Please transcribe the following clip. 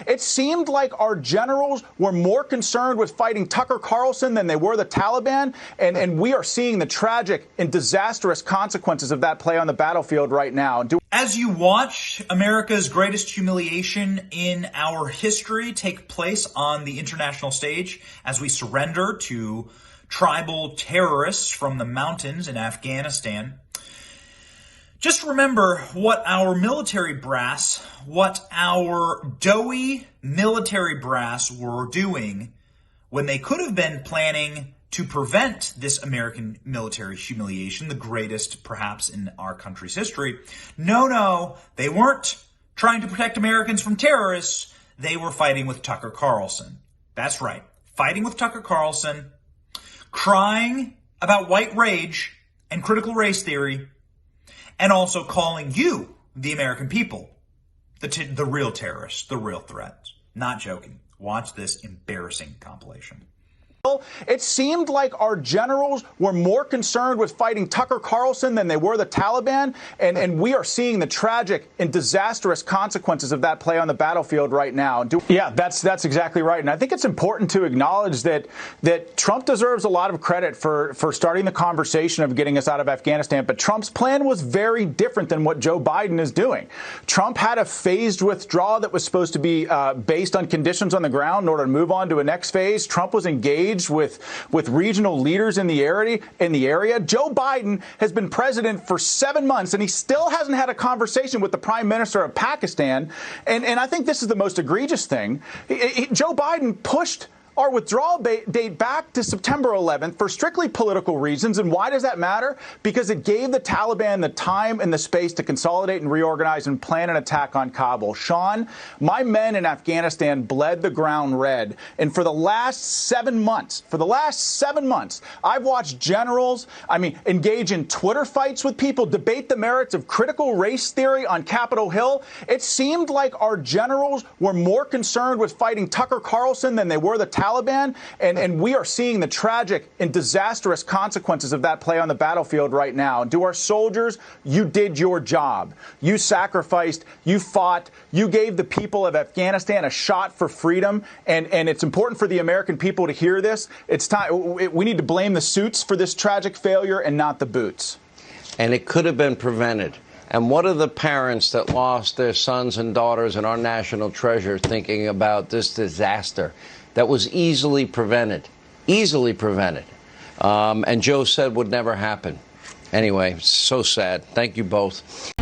It seemed like our generals were more concerned with fighting Tucker Carlson than they were the Taliban, and we are seeing the tragic and disastrous consequences of that play on the battlefield right now. As you watch America's greatest humiliation in our history take place on the international stage, as we surrender to tribal terrorists from the mountains in Afghanistan, just remember what our military brass, what our doughy military brass were doing when they could have been planning to prevent this American military humiliation, the greatest perhaps in our country's history. No, they weren't trying to protect Americans from terrorists. They were fighting with Tucker Carlson. That's right, fighting with Tucker Carlson, crying about white rage and critical race theory, and also calling you, the American people, the real terrorists, the real threats. Not joking. Watch this embarrassing compilation. It seemed like our generals were more concerned with fighting Tucker Carlson than they were the Taliban, and we are seeing the tragic and disastrous consequences of that play on the battlefield right now. Yeah, that's exactly right. And I think it's important to acknowledge that Trump deserves a lot of credit for starting the conversation of getting us out of Afghanistan, but Trump's plan was very different than what Joe Biden is doing. Trump had a phased withdrawal that was supposed to be based on conditions on the ground in order to move on to a next phase. Trump was engaged with regional leaders in the area. Joe Biden has been president for 7 months, and he still hasn't had a conversation with the prime minister of Pakistan. And I think this is the most egregious thing. Joe Biden pushed our withdrawal date back to September 11th for strictly political reasons. And why does that matter? Because it gave the Taliban the time and the space to consolidate and reorganize and plan an attack on Kabul. Sean, my men in Afghanistan bled the ground red. And for the last 7 months, I've watched generals, engage in Twitter fights with people, debate the merits of critical race theory on Capitol Hill. It seemed like our generals were more concerned with fighting Tucker Carlson than they were the Taliban, and we are seeing the tragic and disastrous consequences of that play on the battlefield right now. To our soldiers, you did your job. You sacrificed, you fought, you gave the people of Afghanistan a shot for freedom, and it's important for the American people to hear this. It's time. We need to blame the suits for this tragic failure and not the boots. And it could have been prevented. And what are the parents that lost their sons and daughters and our national treasure thinking about this disaster that was easily prevented, and Joe said would never happen? Anyway, so sad. Thank you both.